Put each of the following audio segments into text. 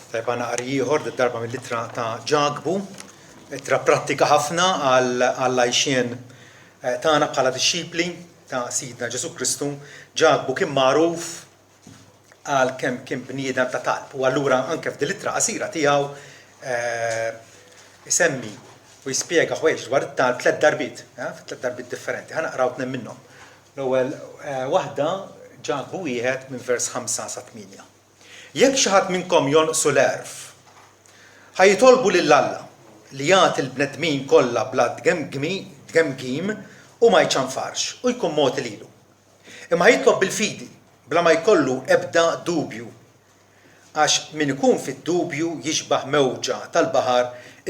Tajb għana ieħor darba mill-ittra ta' Ġagbu, ittra prattika ħafna għall-għajxien tagħna bħala disċipli ta' Sidna Ġesu Kristu. Ġagbu kien magħruf għal kemm kien bniedem ta' talb. U allura anke f'din l-ittra qasira tiegħu isemmi u jispjega ħwejjeġ dwar it-talb tliet darbit differenti. Ħanaqraw tnejn minnhom. L-ewwel waħda Ġagbu wieħed minn vers 5 sa 8. Jekk xi ħadd minnkom jonqsu l-erf, ħajtolbu lill-Alla li jagħti l-bnedmin kollha bla tgemgim u ma jċanfarx u jkun mogħti lilu. Imma jitlob bil-fidi bla ma jkollu ebda dubju. Għax min ikun fid-dubju jixbaħ mewġa tal-baħar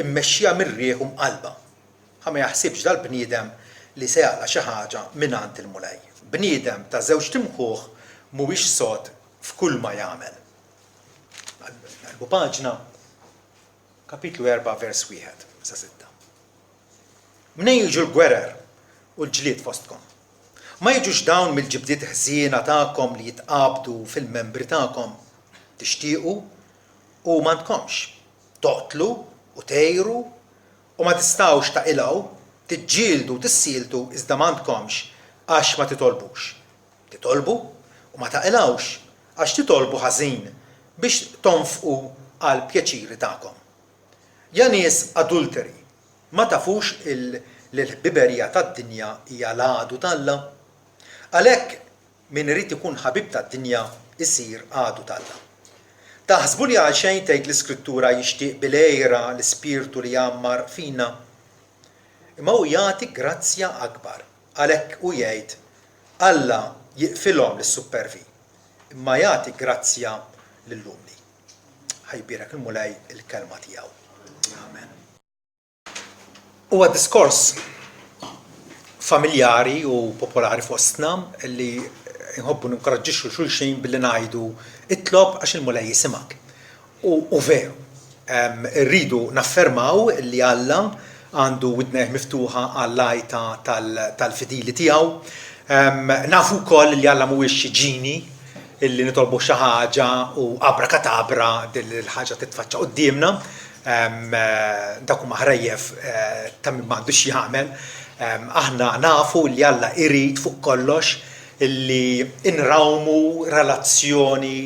immexxija mir-rieħ u mqalba. Ma jaħsibx dal-bniedem li se jaqla xi ħaġa mingħand il-mulej. Bniedem ta' żewġ timħuħ mhuwiex sod f'kull ma jagħmel. Qalbu paġna, kapitlu 4 vers 1 sa 6. Mnejn jiġu l-gwerer u l-ġlied fostkom. Ma jiġux dawn mill-ġibdiet ħżiena tagħkom li jitqabdu fil-membri tagħkom. Tixtiequ u ma tkomx. Toqtlu u tgħiru u ma tistgħux taqilgħu, tiġġieldu u tissiltu iżda ma tkomx għax ma titolbux. Titolbu u ma taqilgħux għax titolbu ħażin biex tonfqu għal pjaċiri tagħkom. Ja nies adulteri, ma tafux l-ħbiberija tad-dinja hija l-għadu tal-Alla? Għalhekk min irid ikun ħabib tad-dinja isir għadu tal-Alla. Taħsbu li għal xejn tgħid l-Iskrittura jixtieq bil-għejra l-Ispirtu li jammar fina. Imma hu jagħti grazzja akbar. Għalhekk hu jgħid Alla jiqfilhom lis-supervi, imma jagħti grazzja lill-umli. Ħajbirek il-mulej il-kelma tiegħu. Amen. Huwa diskors familjari u popolari fostna li nħobbu ninkoraġġixxu xulxin billi ngħidu itlob għax il-mulej jisimak. U veru, rridu naffermaw li Alla għandu widneħ miftuħa għall-għajta tal-fidili tiegħu. Nafu wkoll li Alla mhuwiex xi ġini illi nitolbu xi ħaġa u abrakatabra din il-ħaġa titfaċċa qudiemna. Dak huma ħrejjef ta' min m'għandux jagħmel. Aħna nafu li Alla jrid fuq kollox illi inrawmu relazzjoni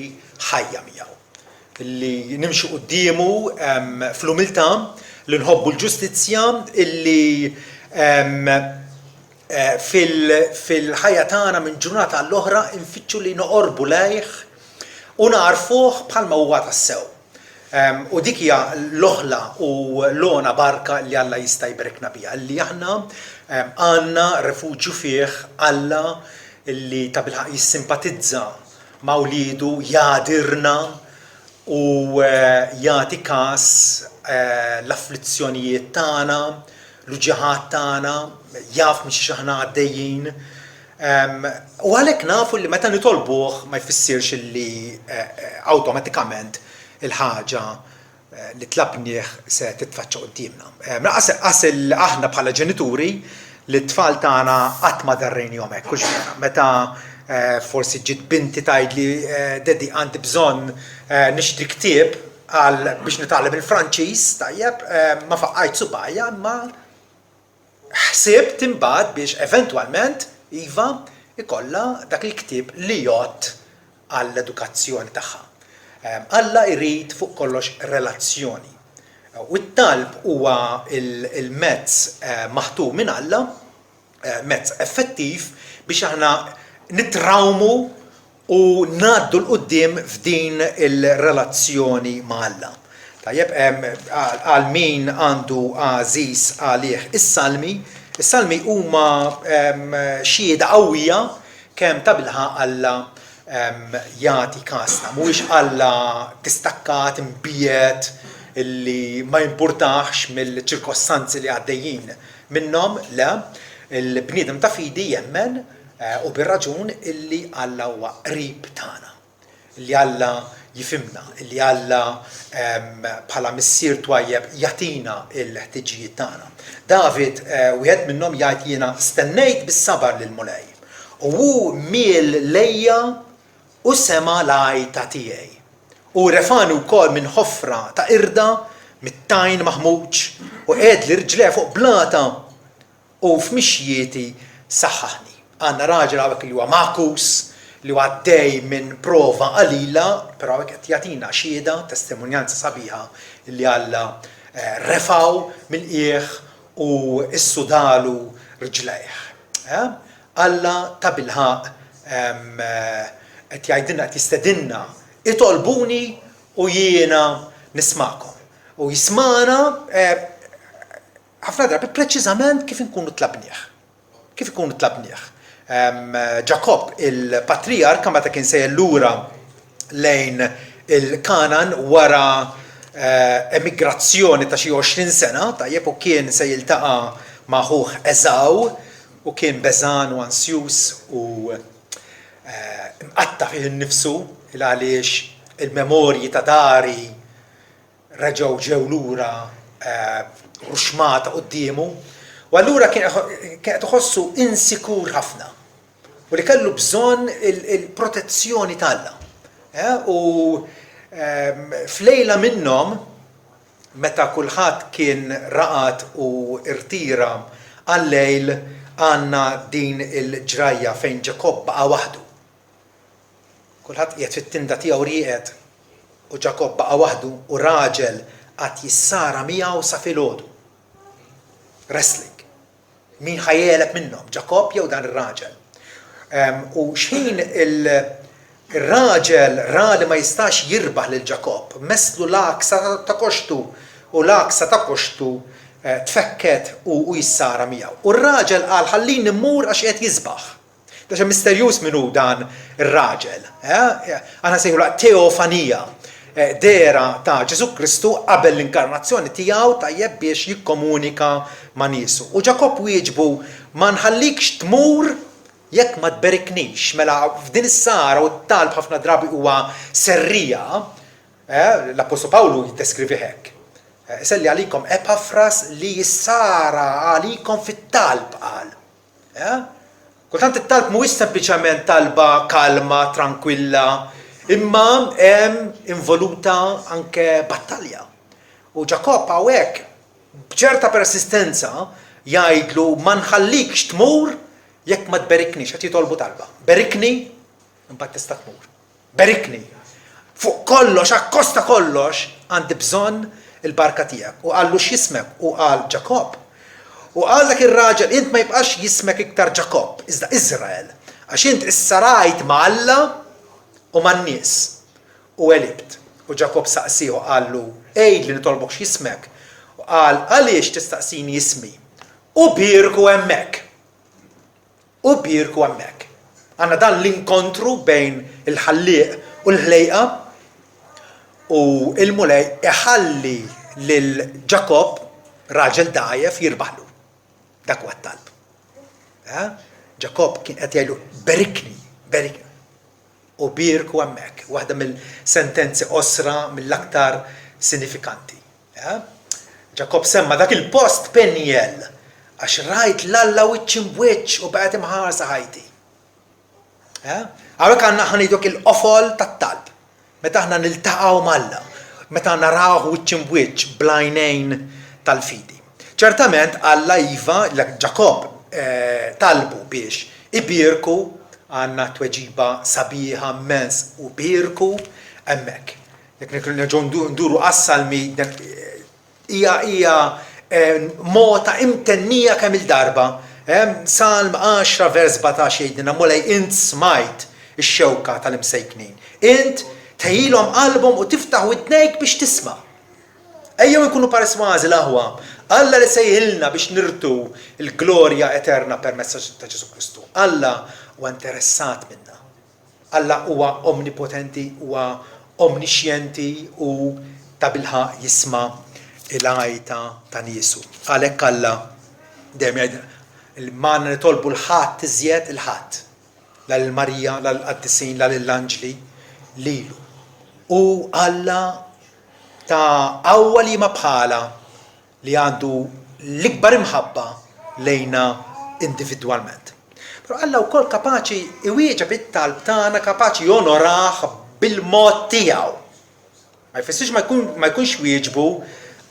ħajja miegħu. Illi nimxu qudiemu fl-umiltà, li nħobbu l-ġustizzja, illi fil-ħajja tagħna minn ġurnata għall-oħra infittxu li noqorbu lejh u narfuh bħalma huwa tassew. U dik hija l-oħla u l-ona barka li Alla jista' jbarekna biha, li aħna għandna refuġju fih Alla illi ta' bilħaq jissimpatizza ma' wliedu, jgħadirna u jagħti każ l-afflizzjonijiet tagħna, l-uġiħat tagħna, jaf minn xi aħna għaddejjin. U għalhekk nafu li meta nitolbuh ma jfissirx illi awtomatikament il-ħaġa li tlabnieh se titfaċċa qudiemna. Aħna bħala ġenituri li t-tfal tagħna qatt ma darrejnihom hekk hux vera. Meta forsi ġiet binti tgħidli Daddy għandi bżonn nixtri ktieb biex nitgħallem il-Franċiż, tajjeb, ma faqqajt subajja, imma ħsibt imbagħad biex eventwalment iva ikollha dak il-ktieb li jgħod għall-edukazzjoni tagħha. Alla jrid fuq kollox relazzjoni. U t-talb huwa il-mezz maħtum minn Alla, mezz effettiv biex aħna nitrawmu u ngħaddu l-qudiem f'din il-relazzjoni ma' Alla. Tajjeb, għal min għandu għażiż għalih is-salmi huma xhieda qawwija kemm ta' bilħaq Alla jagħti kasna. Mhuwiex Alla distakkat, imbiet, illi ma jimpurtax mill-ċirkostanzi li għaddejjin minnhom, le, il-bniedem ta' fidi jemmen u bir-raġun illi Alla huwa qrib tagħna. Illi Alla jifhimna, illi Alla bħala missier twajjeb jagħtina l-ħtiġijiet tagħna. David wieħed minnhom jgħid jiena stennejt bis-sabar lill-mulej. U hu miel lejja u sema l-għajta tiegħi. U refani wkoll minn ħofra ta' irda mit-tajn maħmuġ u qed li rġle fuq blata u f'mixjieti saħħaħni. Għandna raġel hawnhekk li huwa Makus li huwa għaddej minn prova qalila, però hawnhekk qed jagħtina xhieda testimonjanza sabiħa li Alla refaw mill-qiegħ u issudalu rġlejh. Alla ta' bilħaq qed jgħidilna qed jistedinna itolbuni u jiena nismakom. U jismana ħafna drabi preċiżament kif inkunu tlabnieh. Kif ikunu tlabnieh. Ġakob il-patriarka meta kien sejjer lura lejn il-Kanan wara emigrazzjoni ta' xi 20 sena, tajjeb u kien se jiltaqa' ma' ħuh Eżaw u kien beżan u ansjus u mqatta' fih innifsu il għaliex il-memorji ta' dari reġgħu ġew lura ruxmata qudiemu u allura kien qed iħossu insikur ħafna u li kellu bżonn il-protezzjoni tal-Alla. U f'lejla minnhom meta kulħadd kien raqad u irtira għal-lejl għandna din il-ġrajja fejn Ġakob baqa' waħdu. Kulħadd qiegħed fit-tinda tiegħu rieqed u Ġakob baqa' waħdu u raġel qatt jissara miegħu sa filgħodu. Wrestling. Min ħajjeleb minnhom, Ġakob jew dan ir-raġel. U x'ħin il-raġel ra li ma jistax jirbaħ lil Ġakob, messlu l-aksa ta' koxtu u l-aksa ta' koxtu tfekket u jissara miegħu. U r-raġel qal ħallini mmur għax qed jiżbaħ. Daxa misterjuż minnu dan ir-raġel. Għana sejħu teofanija, dera ta' Ġesu Kristu qabel l-inkarnazzjoni tiegħu tajjeb biex jikkomunika ma' niesu. U Ġakob wieġbu ma nħallikx tmur jekk ma tberiknix, mela f'din is-sara u t-talb ħafna drabi huwa serrija, l-Apostol Pawlu jiddeskrivi hekk. Selli għalikom Epafras li jissara għalikom fit-talb qal. Kultant it-talb mhuwiex sempliċement talba kalma, tranquilla, imma hemm involuta anke battalja. U Ġakob hawnhekk b'ċerta persistenza jgħidlu ma nħallikx tmur jekk ma tberiknix, qed jitolbu talba. Berikni, imbagħad tista' tmur. Berikni. Fuq kollox, akkosta kollox, għandi bżonn il-barka tiegħek. U qallu x'jismek u qal Ġakob. U qal dak ir-raġel int ma jibqax jismek iktar Ġakob, iżda Iżrael. Għax int issarajt ma' Alla u man-nies. U għelibt. U Ġakob saqsieħu qallu ejd li nitolbok x'jismek. U qal għaliex tistaqsini jismi. U birku hemmhekk. U birku hemmhekk. Għandna dan l-inkontru bejn il-ħallieq u l-ħlejqa u il-mulej iħalli lil Ġakob raġel dajjef jirbaħlu. Dak huwa t-talb. Ġakob kien qed jgħidu berikni, berikni. U birku hemmhekk, waħda mill-sentenzi osra mill-aktar sinifikanti. Ġakob semma dak il-post Peniel għax rajt l-Alla wiċċ imwiċċ u baqgħet imħarsa ħajti. Hawnhekk għandna ħanidok il-qofol tat-talb. Meta aħna niltaqgħu mal-Alla, meta naraw wiċċ imwiċċ blajnejn tal-fidi. ċertament Alla iva Ġakob talbu biex ibirku għandna tweġiba sabiħa immens u birku hemmhekk. Jekk nerġgħu nduru għas-salmi hija mota imtennija kemm il-darba. Salm 10 vers 17 jgħidilna mulej int smajt ix-xewka tal-imsejknin. Int tejjilhom qalbhom u tiftaħ widnejk biex tisma'. Ejjew ikunu parisważi l-aħwa. Alla li sejħilna biex nirtu il-glorja eterna permezz ta' Ġesu Kristu. Alla huwa interessat minna. Alla huwa omnipotenti, huwa omniscienti u ta' bilħaq jisma' il-għajta ta' niesu. Għalhekk Alla dejjem jgħid il-manna nitolbu l-ħadd iżjed il-ħadd. Lal-Marija, lal-Qaddisin, lal-Anġli lilu. U Alla ta' awwali ma bħala li għandu l-ikbar imħabba lejna individwalment. Però Alla wkoll kapaċi iwieġeb it-talb tagħna, kapaċi jonoraħ bil-mod tiegħu. Ma jfissirx ma jkunx wieġbu,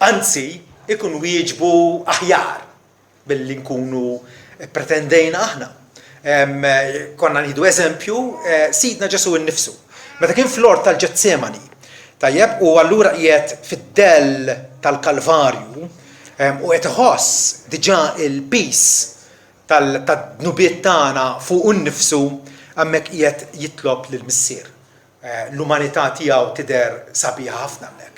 anzi ikun wieġbu aħjar billi nkunu pretendejna aħna. Konna nieħdu eżempju Sidna Ġesu innifsu. Meta kien fl-ort tal-Ġetsemani, tajjeb, u allura qiegħed fid-dell tal-Kalvarju u qed iħoss diġà il-pis tad-dnubiet tagħna fuq innifsu hemmhekk qiegħed jitlob lill-Missier. L-umanità tiegħu tidher sabiħa ħafna hemmhekk.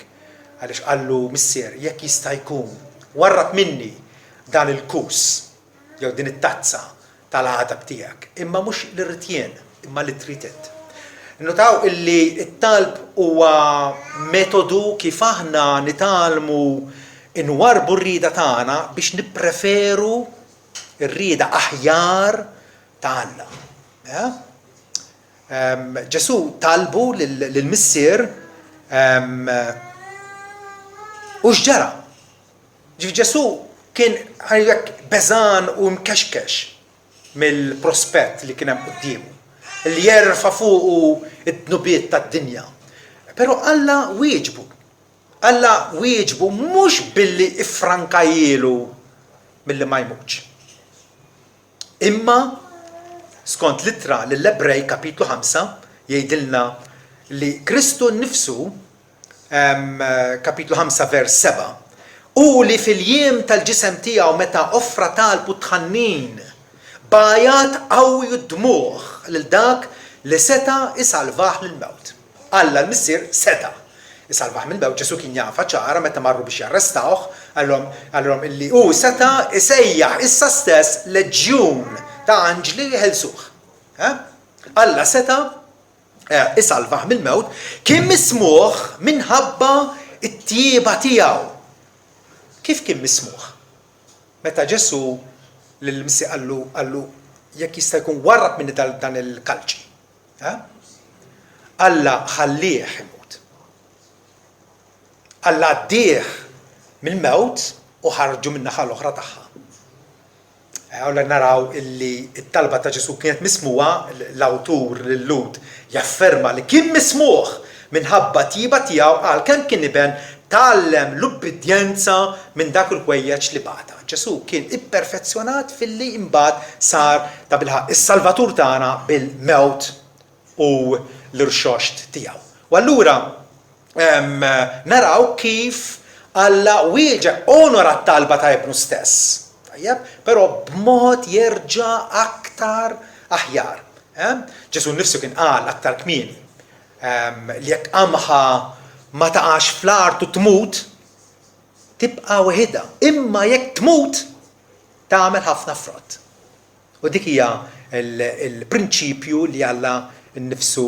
Għaliex qallu Missier, jekk jista' jkun warrab minni dan il-kus jew din it-tazza tal-għadab tiegħek, imma mhux li rrid jien, imma li trid int. Notaw illi it-talb huwa metodu kif aħna nitalmu inwarbu r-rieda tagħna biex nippreferu r-rieda aħjar ta' Alla. Ġesu talbu lill-Missier u x'ġara. Ġesu kien beżan u mkexkex mill-prospett li kien hemm qudiemu, li jerfa' fuqu id-dnubiet tad-dinja. Però Alla wieġbu. Alla wieġbu mhux billi iffrankajjielu milli ma jmutx. Imma skont littra lill-Ebrej kapitlu 5 jgħidilna li Kristu nnifsu kapitlu 5 vers 7 u li fil-jiem tal-ġisem tiegħu meta offra talbu tħannin bajat qawwi d-dmuħ lil dak li seta isalvaħ lill-mewt. Alla l-Missier seta isalvaħ mill-mewt. Ġesu kien jafa ċara meta marru biex jarrestawh, għallhom illi hu seta isejjaħ issa stess leġjun ta' anġli jħelsuh. Alla seta isalvaħ mill-mewt kien mismuħ minħabba it-tjieba tiegħu. Kif kien mismuħ? Meta Ġesu lill-Missier qallu jekk jista' jkun warrab minni dan il-kalċi. Alla ħallih imut. Alla għaddih mill-mewt u ħarġu min-naħa l-oħra tagħha. Għawla naraw illi it-talba ta' Ġesu kienet mismuha, l-awtur lill-Lud jafferma li kien mismuh minħabba tjieba tiegħu għal kemm kien iben tgħallem l-ubbidjenza minn dak il-ħwejjeġ li bata. Ġesu kien ipperfezzjonat filli imbagħad sar ta' bilħaq is-Salvatur tagħna bil-mewt u l-irxoxt tiegħu. U allura naraw kif Alla wieġeb onora t-talba ta' ibnu stess. Tajjeb, però b'mod jerġa' aktar aħjar. Ġesu nnifsu kien qal aktar kmieni li jekk qamħa ma taqax fl-art u tmut, tibqa' weħida. Imma jekk tmut, tagħmel ħafna frott. U dik hija l-prinċipju li Alla nnifsu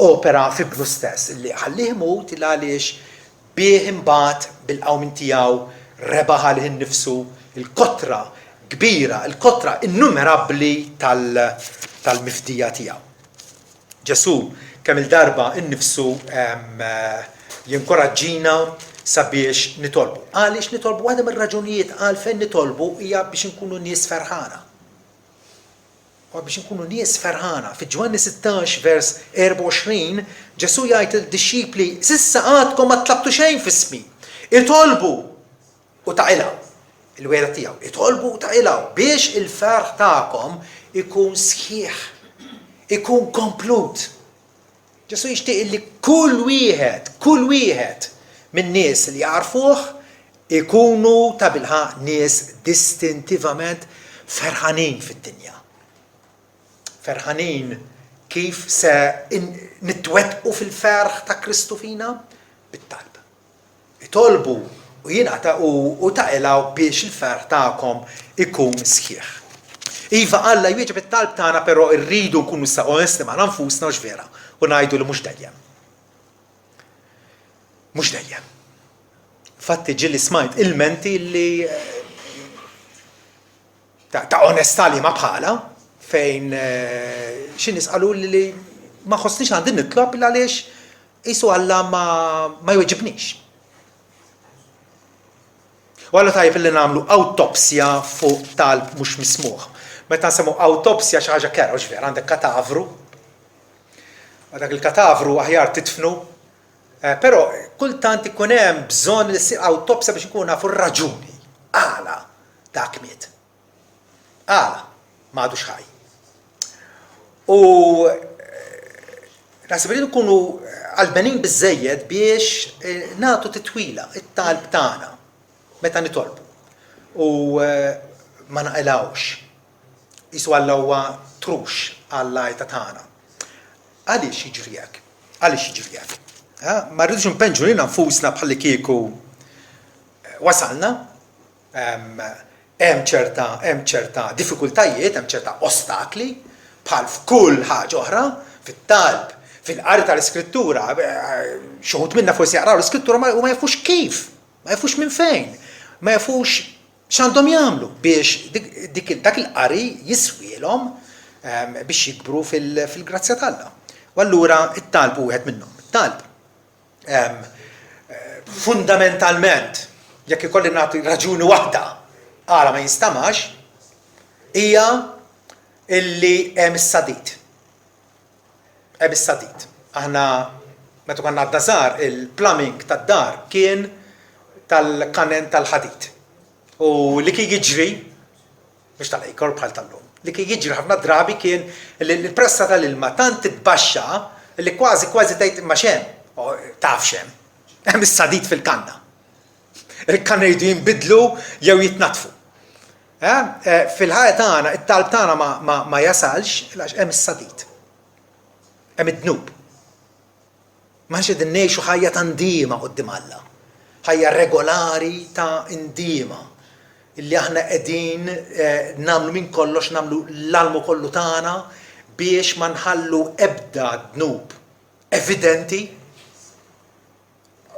opera fibnu stess, li ħallih imut il għaliex bih imbagħad bil-qawmin tiegħu rebaħ għalih innifsu il-kotra kbira, il-kotra innumerabbli tal-mifdija tiegħu. Ġesu kemm il-darba innifsu jinkoraġġina sabiex nitolbu. Għaliex nitolbu waħda mir-raġunijiet għalfejn nitolbu hija biex inkunu nies ferħana. Biex inkunu nies ferħana. Fi Ġwanni 16 vers 24 Ġesu jgħid il-dixxipli s'issa għadkom ma tlabtu xejn f'ismi. Itolbu u taqilgħu il-wera tiegħu. Itolbu u taqilgħu biex il-ferħ tagħkom ikun sħiħ, ikun komplut. Ġesu jixtieq li kull wieħed min-nies li jarfuh ikunu ta' bilħaq nies distintivament ferħanin fid-dinja. Ferħanin kif se nittwettqu fil-ferħ ta' Kristu fina bit-talba. Itolbu u jingħataqu u taqilgħu biex il-ferħ tagħkom ikun sħiħ. Iva Alla jwieġeb it-talb tagħna però rridu nkunu sa onesti ma' nfusna u x'vera u ngħidu li mhux dejjem. Mhux dejjem. Infatti ġieli smajt ilmenti li ta' onestà li ma bħala fejn xi nies qalu li ma ħossniex għandi nitlob illa għaliex qisu Alla ma jweġibniex. U Alla tajjeb li nagħmlu awtopsja fuq talb mhux mismuħ. Meta nsemmu awtopsja xi ħaġa kera x'ver għandek katavru. Dak il-katavru aħjar titfnu Però kultant ikun hemm bżonn li ssir awtopsja biex nkunu nafu r-raġuni. Għala dak miet. Għala m'għadux ħaj. U naħseb li nkunu qalbenin biżżejjed biex nagħtu titwila it-talb tagħna meta nitolbu. U ma naqilawx. Isu Alla huwa trux għall-għajta tagħna. Għaliex jiġri hekk? Għaliex jiġri hekk? Ma rridux npenġu lilna nfusna bħalli kieku wasalna, hemm ċerta diffikultajiet, hemm ċerta ostakli, bħal f'kull ħaġa oħra, fit-talb, fil-qari tal-iskrittura, xi wħud minna forsi jaqraw l-iskrittura u ma jafux kif, ma jafux minn fejn, ma jafux x'għandhom jagħmlu biex dak il-qari jiswielhom biex jikbru fil-grazzja t'Alla. U allura it-talb wieħed minnhom. It-talb fundamentalment jekk ikolli nagħti raġuni waħda għala ma jinstamax hija illi hemm is-sadid. Hemm is-sadid. Aħna meta konna għadna żgħar il-plumbing tad-dar kien tal-kanen tal-ħadid. U li kien jiġri mhux tal-ejkor bħal tal-lum. Li kien jiġri ħafna drabi kien il-pressa tal-ilma tant titbaxxa li kważi tgħid imma xemm, taf xemm. Hemm is-sadid fil-kanna. Il-kanna jridu jinbidlu jew jitnatfu. Fil-ħajja tagħna it-talb tagħna ma jasalx għax hemm is-sadid. Hemm id-dnub. Ma qegħdin ngħixu ħajja ta' ndiema quddiem Alla. Ħajja regolari ta' indiema. Illi aħna qegħdin nagħmlu minn kollox nagħmlu l-almu kollu tagħna biex ma nħallu ebda dnub evidenti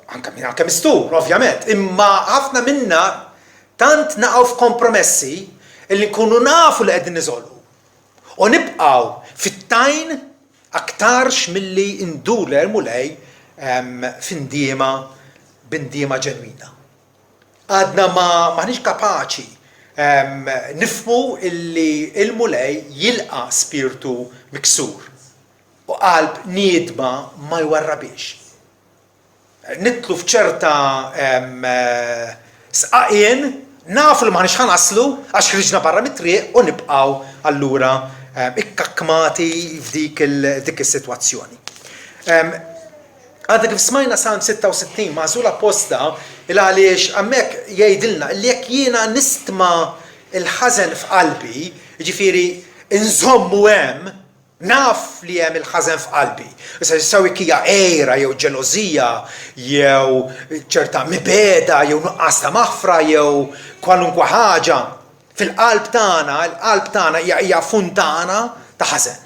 anke mistur, ovvjament, imma ħafna minna tant naqgħu f'kompromessi illi nkunu nafu li qegħdin niżolvu. U nibqgħu fit-tajn aktarx milli ndur l-ermulej f'indiema b'indiema ġenwina. Għadna maħniex kapaċi nifmu illi il-mulej jilqa spiritu miksur u qalb niedma ma jwarrabiex. Nitlu f'ċerta sqaqien nafu li maħniex ħanaslu għax ħriġna barra mit-triq u nibqgħu allura ikkakmati f'dik is-sitwazzjoni. Għadha kif smajna Salm 66 magħżula apposta il għaliex hemmhekk jgħidilna li jekk jiena nistma' il-ħażen f'qalbi, jiġifieri inżommu hemm, naf li hemm il-ħażen f'qalbi. Issa jistgħu hija għejra jew ġelożija jew ċerta mibeda jew nuqqas ta' maħfra jew kwalunkwe ħaġa. Fil-qalb tagħna, il-qalb tagħna hija funtana ta' ħażen.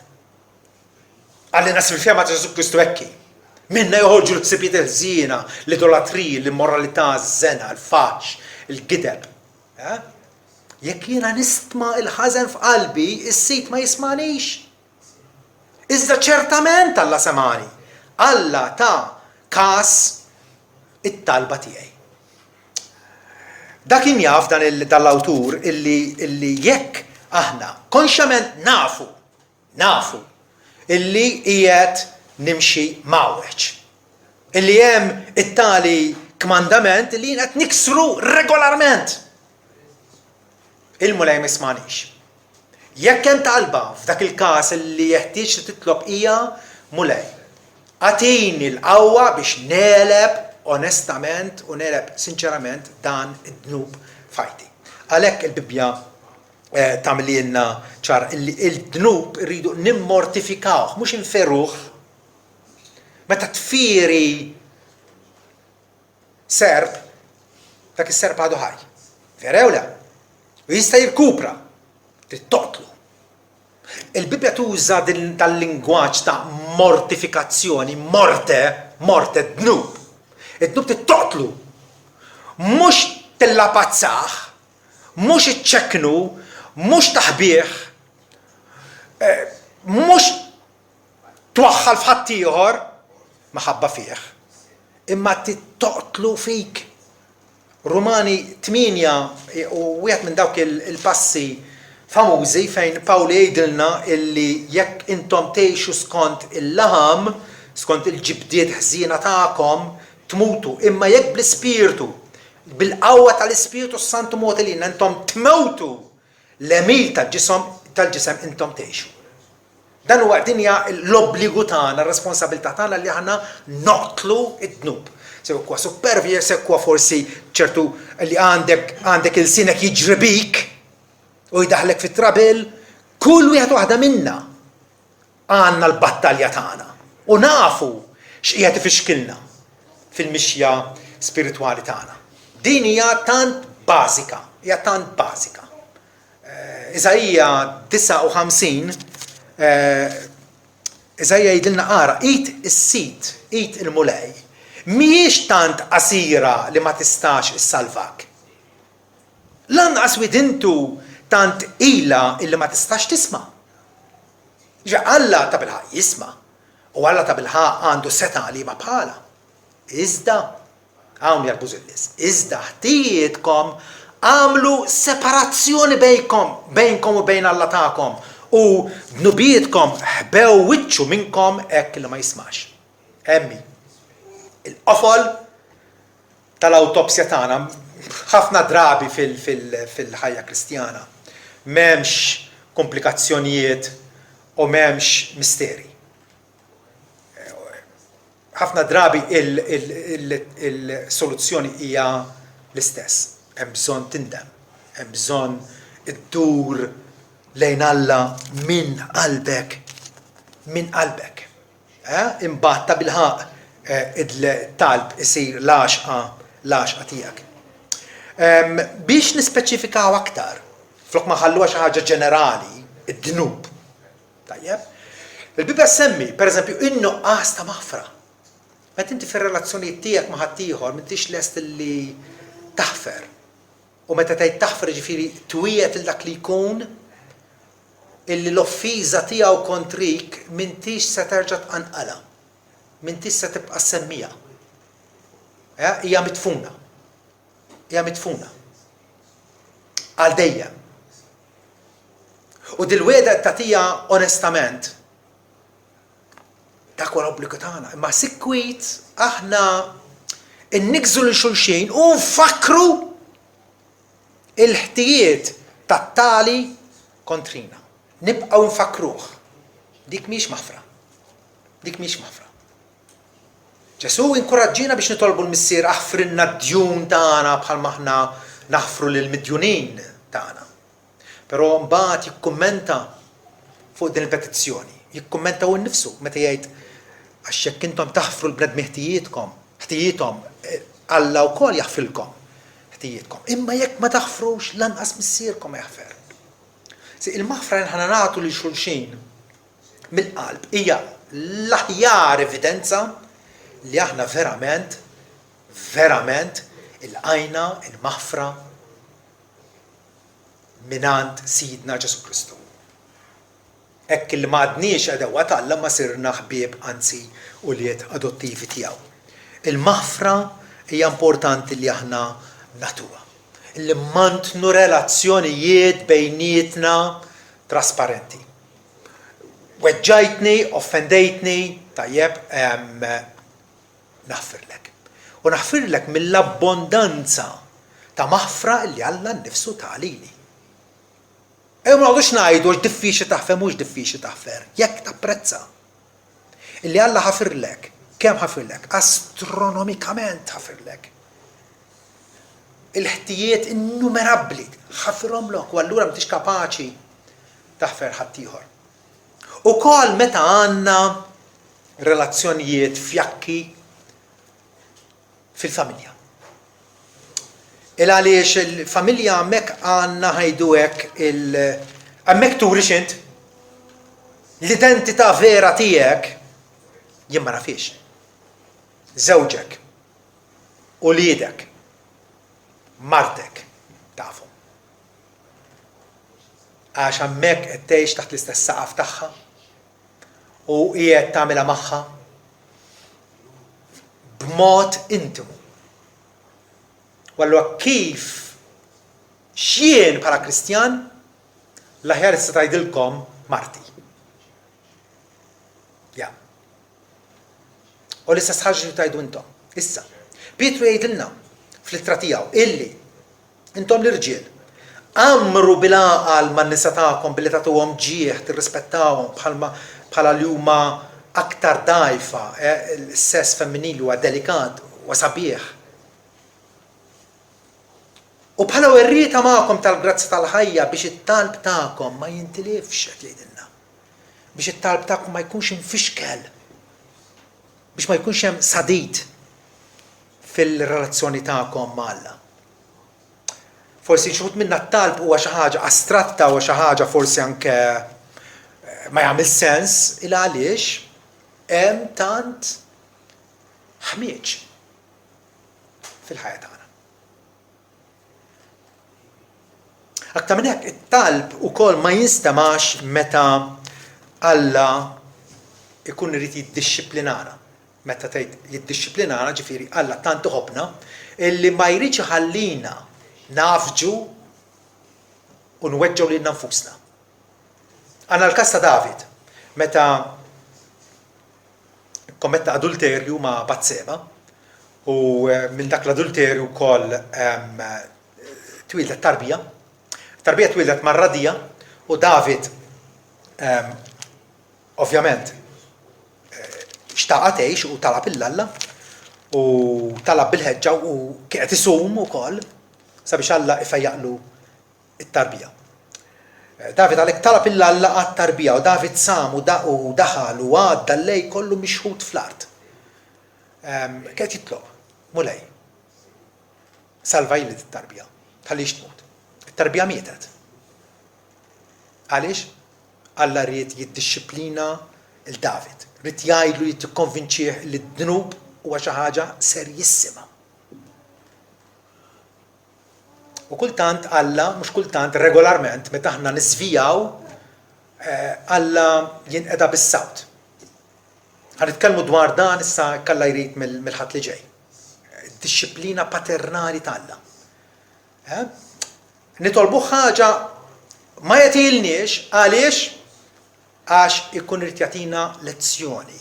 Għalli nasib il-fjama ta' Ġesu Kristu hekk. Minna joħorġu l-ħsibiet il-ħżiena, l-idolatri, l-immoralità,ż-żena, l-faċ, il-gideb. Jekk jiena nistma' il-ħażen f'qalbi, is-sit ma jismanix. Iżda ċertament Alla semani. Alla ta' każ it-talba tiegħi. Dak kien jaf dan l-awtur illi jekk aħna konxjament nafu illi qiegħed nimxi mawweġ. Illi hemm it-tali kmandament li qed niksru regolarment. Il-mulej ma jismanix. Jekk hemm talba f'dak il-każ li jeħtieġ li titlob hija mulej. Għatini l-qawwa biex neleb onestament u neleb sinċerament dan id-dnub fajti. Għalhekk il-Bibja tagħmililna ċar il-dnub irridu nimmortifikawh, mhux inferruh. Meta tfieri serb, dak is-serb għadu ħaj. Vera jew le? U jista' jirkupra. Trid toqtlu. Il-Bibja tuża dal-lingwaġġ ta' mortifikazzjoni, morte, dnub. Id-dnub trid toqtlu. Mhux tillapazzah, mhux iċċekknu, mhux taħbih, mhux twaħħal f'ħadd ieħor maħabba fih. Imma tittoqtlu fik. Rumani 8 u wieħed minn dawk il-passi famużi fejn Pawl jgħidilna illi jekk intom tgħixu skont il-laħam skont il-ġibdiet ħżiena tagħkom tmutu, imma jekk bl-Ispirtu, bil-qawwa tal-Ispirtu Santu mod li intom tmewtu l-emil tal-ġisem intom tgħixu. Dan huwa dinja l-obbligu tagħna, r-responsabilità tagħna li aħna noqtlu id-dnub. Sekwa supervjer, sekwa forsi ċertu li għandek il-sinek jiġri bik u jdaħlek fit-trabil, kull wieħed waħda minna għandna l-battalja tagħna u nafu x'qiegħed ifixkilna fil-mixja spiritwali tagħna. Din hija tant bażika, hija tant bażika. Iżajja 59 Iżajja jgħidilna qara, id is-sit, id il-mulej, mhijiex tant qasira li ma tistax issalvak. Lanqas widintu tant ila illi ma tistax tisma'. Alla ta' bilħaq jisma' u Alla ta' bilħaq għandu seta' li ma bħala. Iżda, hawn jal-bużillis, iżda ħtijietkom għamlu separazzjoni bejnkom u bejn Alla tagħkom u bnubietkom ħbew wiċċu minnkom hekk li ma jismax. Emmi, il-qofol tal-awtopsja tagħna ħafna drabi fil-ħajja Kristjana m'hemmx komplikazzjonijiet u m'hemmx misteri. Ħafna drabi il-soluzzjoni hija l-istess. Hemm bżonn tindem, hemm bżonn iddur lejn Alla minn qalbek. Imbagħad ta' bilħaq id-talb isir l-għaxqa tiegħek. Biex nispeċifikaw aktar, flok ma ħalluha xi ħaġa ġenerali, id-dnub. Tajjeb? Il-Bibja semmi, pereżempju, in-nuqqas ta' maħfra. Meta inti fir-relazzjonijiet tiegħek ma' ħadd ieħor m'intix lest li taħfer. U meta tgħid taħfer ġifieri twiet il dak li jkun illi l-offiża tiegħu kontrik m'intix se terġa' tqanqala. M'intix se tibqa' semmija. Hija mitfuna. Hija mitfuna. Għal dejjem. U dil-wieda tagħtiha onestament. Dak huwa l-obbligu tagħna. Imma sikwit aħna innigżu lil xulxin u nfakru il-ħtijiet tat-tali kontrina. Nibqgħu nfakruh. Dik mhix maħfra. Dik mhix maħfra. Ġesu inkoraġġina biex nitolbu l-missier aħfrinna d-djun tagħna bħalma aħna naħfru lill-midjunin tagħna. Però mbagħad jikkummenta fuq din il-petizzjoni. Jikkummenta hu nnifsu meta jgħid għax jekk intom taħfru l-bnedmi ħtijithom Alla wkoll jaħfilkom ħtijitkom. Imma jekk ma taħfrux lanqas missierkom jaħfer. Il-maħfra ħana nagħtu lil xulxin mill-qalb hija l-aħjar evidenza li aħna verament il-qajna il-maħfra minant Sidna Ġesu Kristu. Hekk li m'għadniex għadewwa ta' Alla ma sirna ħbieb anzi ulied adottivi tiegħu. Il-maħfra hija importanti li aħna natuha. Li mantnu relazzjonijiet bejnietna trasparenti. Weġġajtni, offendejtni, tajjeb, naħfirlek. U naħfirlek mill-abbondanza ta' maħfra li Alla nnifsu tagħlili. Ma nqogħdux ngħidu għax diffiċli taħfer mhux diffiċli taħfer, jekk tapprezza. Illi Alla ħafirlek, kemm ħafirlek? Astronomikament ħafirlek. Il-ħtijiet innumerabbli ħafirhomlok u allura m'intix kapaċi taħfer ħadd ieħor. Ukoll meta għandna relazzjonijiet fjakki fil-familja. Għaliex il-familja hemmhekk għandna ħajdu hekk hemmhekk turi x'int l-identità vera tiegħek jien ma nafix. Żewġek, uliedek, martek tafu. Għax hemmhekk qed tgħix taħt l-istess saqaf tagħha u qiegħed tagħmilha magħha b'mod intimu. U allura kif xjien bħala Kristjan l-aħjar issa tgħidilkom marti. Ja. U l-istess ħaġa li tajdu intom. Issa, Pietru jgħidilna fl-ittra tiegħu illi intom l-irġiel amru bil-għaqal man-nisa tagħkom billi tagħtuhom ġieħ tirrispettawhom bħala li huma aktar dgħajfa, l-sess femminili huwa delikat u sabiħ. U bħala werrieta magħkom tal-grazzi tal-ħajja biex it-talb tagħkom ma jintilifx qed jgħidilna. Biex it-talb tagħkom ma jkunx infixkel. Biex ma jkunx hemm sadit fil-relazzjoni tagħkom ma' Alla. Forsi xħut minna t-talb huwa xi ħaġa astratta u xi ħaġa forsi anke ma jagħmel sens il għaliex hemm tant ħmieġ fil-ħajja tagħna. Aktar minn hekk it-talb ukoll ma jinstemax meta Alla ikun irid jiddixxiplinana. Meta tgħid jiddixxiplinana ġifieri Alla tant iħobbna illi ma jridx iħallina nafġu u nweġġgħu lilna nfusna. Għandna l-każ ta' David, meta kommetta adulterju ma' Batseba u minn dak l-adulterju wkoll twildet tarbija. Tarbija twildet mar-radija u David ovvjament xtaqa tgħix u talab il-Alla u talab bil-ħeġġa u kienet isum ukoll sabiex Alla ifejjaqlu it-tarbija. David għalhekk talab il-Alla għat-tarbija u David sam u daħal u għadda l-lej kollu mixħud fl-art. Kienet jitlob mulej. Salvaj li it-tarbija, tħallix tmut. It-tarbija mietet. Għaliex? Alla rrid jiddixxiplina il-David. Rrid jgħidlu jittikkonvinċih li d-dnub huwa xi ħaġa serjissima. U kultant Alla, mhux kultant, regolarment meta aħna nisvijaw Alla jinqeda bis-sawt. Ħanitkellmu dwar dan issa kalla jrid mill-ħadd li ġej. Disċiplina paternali tal-Alla. Nitolbu ħaġa ma jagħtilniex għaliex għax ikun irid jagħtina lezzjoni.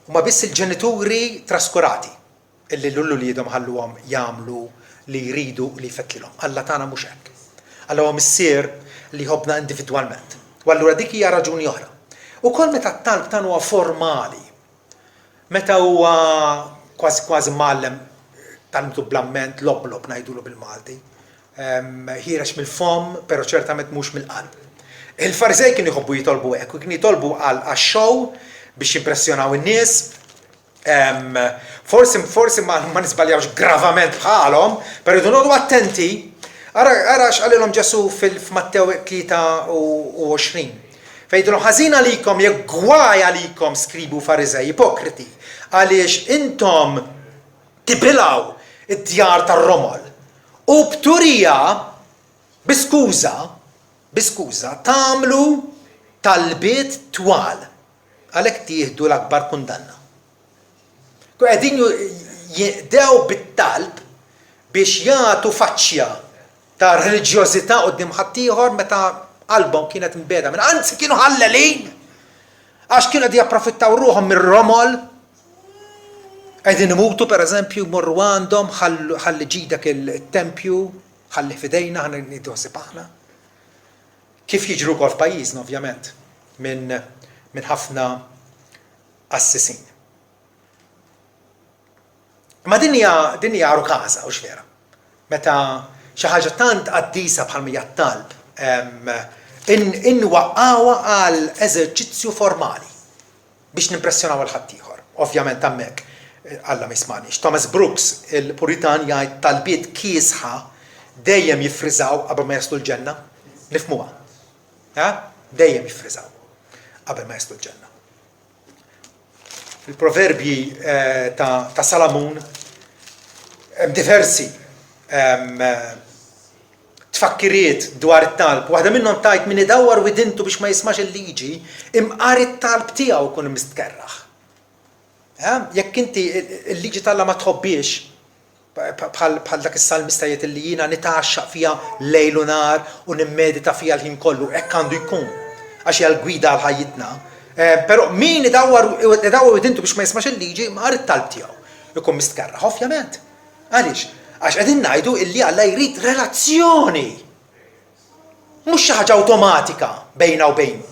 Huma biss il-ġenituri traskurati illi lullu li jidhom ħalluhom jagħmlu li jridu li jfettilhom. Alla tagħna mhux hekk. Alla huwa missier li jħobbna individwalment. U allura dik hija raġuni oħra. Ukoll meta t-talb tagħna huwa formali. Meta huwa kważi mgħallem talmtu blamment lob ngħidulu bil-Malti. Ħirex mill-fom, però ċertament mhux mill-qalb. Il-Farisej kienu jħobbu jitolbu hekk, u kienu jitolbu għax-show biex jimpressjonaw in-nies. Forsi ma nisbaljawx gravament bħalhom, però jridu noqgħdu attenti. Ara x'qalilhom Ġesu f'Mattew 23. Fejdulhom ħażin għalikom jekk gwaj għalikom skribu Farisej ipokriti, għaliex intom tibilgħu id-djar tar-romol. U b'turija biskuża tagħmlu talbiet twal għalhekk tieħdu l-akbar kundanna. Qegħdin jibdew bit-talb biex jagħtu faċċja ta' reliġjożità quddiem ħadd ieħor meta qalbhom kienet imbeda minn anzi kienu ħallelin għax kienu qed japprofittaw ruħhom mir-romol. Qegħdin imutu pereżempju morru għandhom ħalli ġidek il-tempju, ħalli fidejna ħana nidħosib aħna. Kif jiġru wkoll f'pajjiżna ovvjament minn ħafna assisin. Ma din hija rukaża u x'vera. Meta xi ħaġa tant qaddisa bħal mija t-talb inwaqqawha għal eżerċizzju formali biex nimpressjonaw il-ħadd ieħor. Ovvjament hemmhekk Alla ma jismanix. Thomas Brooks, il-Puritan jgħid talbiet kiesħa dejjem jiffriżaw qabel ma jaslu l-ġenna. Nifhmuha. Dejjem jiffriżaw qabel ma jaslu l-ġenna. Il-proverbji ta' Salamun hemm diversi tfakkiriet dwar it-talb. Waħda minnhom tajt min idawwar widintu biex ma jismax il-liġi imqar it-talb tiegħu jkun mistkerraħ. Jekk inti il-liġi tal-Alla ma tħobbiex bħal dak is-salmistajiet illi jiena nitaxxaq fiha lejl u nar u nimmedita fiha l-ħin kollu, hekk għandu jkun. Għax hija l-gwida għal ħajjitna, Però min idawwar idintu biex ma jismax il-liġi ma għar it-talb tiegħu. Ikun mistkarraħ, ovvjament. Għaliex? Għax qegħdin ngħidu illi Alla jrid relazzjoni. Mhux xi ħaġa awtomatika bejna u bejnu,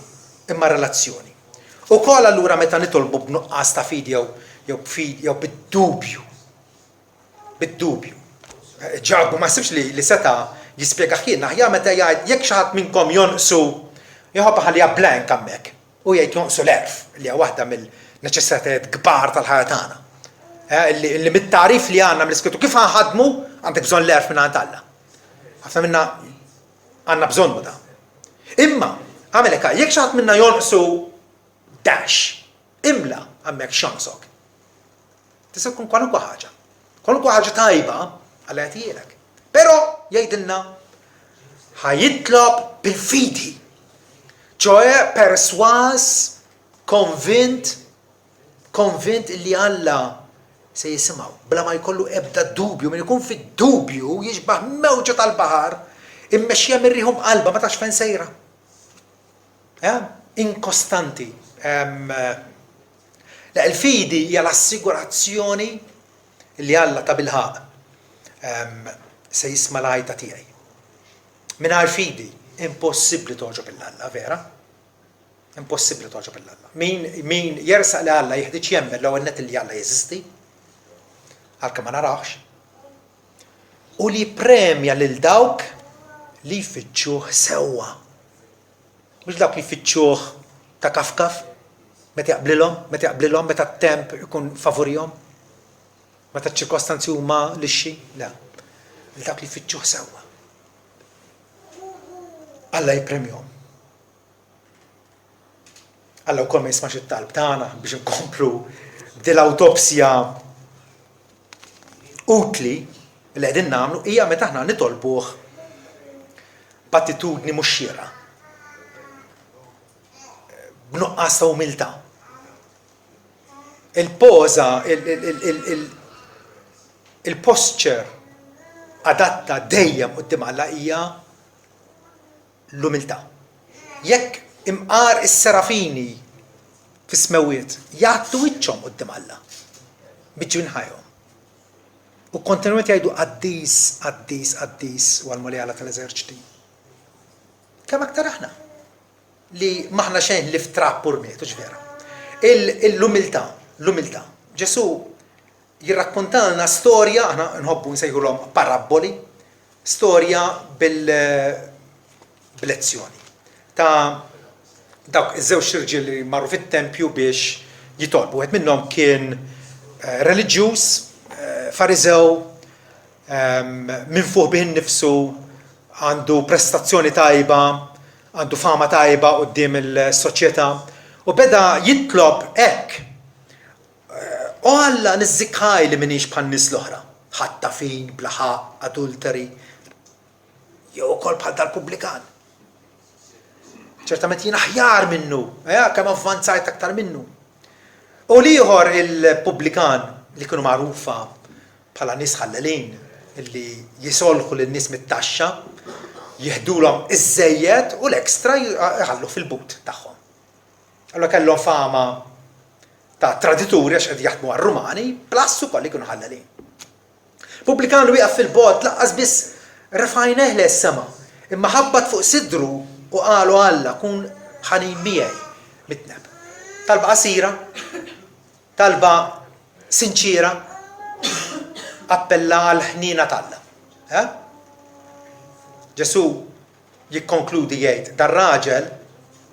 imma relazzjoni. Ukoll allura meta nitolbu b'nuqqas ta' fidi jew bid-dubju. Bid-dubju. Ġabu ma sibx li seta' jispjega ħin aħjar meta jgħid jekk xi ħadd minnkom jonqsu joħobba ħallija blank hemmhekk u jgħid jonqsu l-erf li hija waħda mill-neċessitajiet kbar tal-ħajja tagħna. Li mit-tarif li għandna mill-iskrittu kif ħadmu għandek bżonn l-erf minn Alla. Ħafna minna għandna bżonnu da. Imma għamel hekk jekk xi ħadd minna jonqsu dash imla hemmhekk x'jonqsok. Tista' tkun kwalunkwe ħaġa. Kwalunkwe ħaġa tajba Alla jagħtihilek. Però jgħidilna ħajitlob bil-fidi. ċoe perswas, konvint li Alla se jisimaw. Bla ma jkollu ebda dubju, min ikun fid-dubju jiġbaħ mewġa tal-baħar immexxija mirriħum qalba ma tax fejn sejra. Inkostanti. Il-fidi hija l-assigurazzjoni li Alla ta' bilħaq se jisma' l-ħajta tiegħi. Mingħajr fidi impossibbli toġob il-Alla, vera? Impossibbli toġob il-Alla. Min jersaq li Alla jeħdiġ jemmen l-ewwel net li Alla jeżisti, għalkemm ma narax, u li premja lil dawk li jfittxuh sewwa. Mhux dawk li jfittxuh ta' kafkaf, meta jaqblilhom, meta t-temp ikun favorihom, meta ċ-ċirkostanzi huma lixxi, le. Lil dawk li jfittxuh sewwa. Alla jippremjhom. Alla wkoll ma jismax it-talb tagħna biex inkomplu b'dil-awtopsja utli li qegħdin nagħmlu hija meta aħna nitolbuh b'attitudni mhux xierqa. B'nuqqas ta' umiltà. Il-poża, il-posture adatta dejjem quddiem Alla hija l-umiltà. Jekk imqar is-serafini fis-smewiet jagħtu wiċċhom quddiem Alla biġġwin ħajhom. U kontinwament jgħidu qaddis u għall-Mulejala tal-Eżerċiti. Kemm aktar aħna li maħna xejn li f'trapp u rmietu ġvera. L-umiltà. Ġesu jirrakkontalna storja, aħna nħobbu nsejħulhom paraboli, storja bil-lezzjoni ta' dawk iż-żewġ irġiel li marru fit-tempju biex jitolbu. Wieħed minnhom kien reliġjuż, fariżew, minn fuq bih innifsu, għandu prestazzjoni tajba, għandu fama tajba quddiem il-soċjetà u beda jitlob hekk. O Alla niżżikkaj li minix bħal nies l-oħra, ħattafin, blaħaq, adulteri, jew ukoll bħal dal-pubblikan. ċertament jien aħjar minnu, kemm avvanzajt aktar minnu. U ieħor il-pubblikan li kienu magħrufa bħala nies ħallelin illi jisolħu lin-nies mit-taxxa, jieħdulhom iż-żejjed u l-ekstra jħallu fil-but tagħhom. Allura kellhom fama ta' tradituri għax qed jaħdmu għar-Rumani, plus ukoll li kienu ħallelin. Pubblikan li wieqaf fil-bot laqqas biss refajneh les-sema, imma ħabbat fuq sidru u qalu Alla kun ħanin miegħi mitneb. Talba qasira, talba sinċira, appella għal ħnina talla. Ġesu jikkonkludi jgħid dar-raġel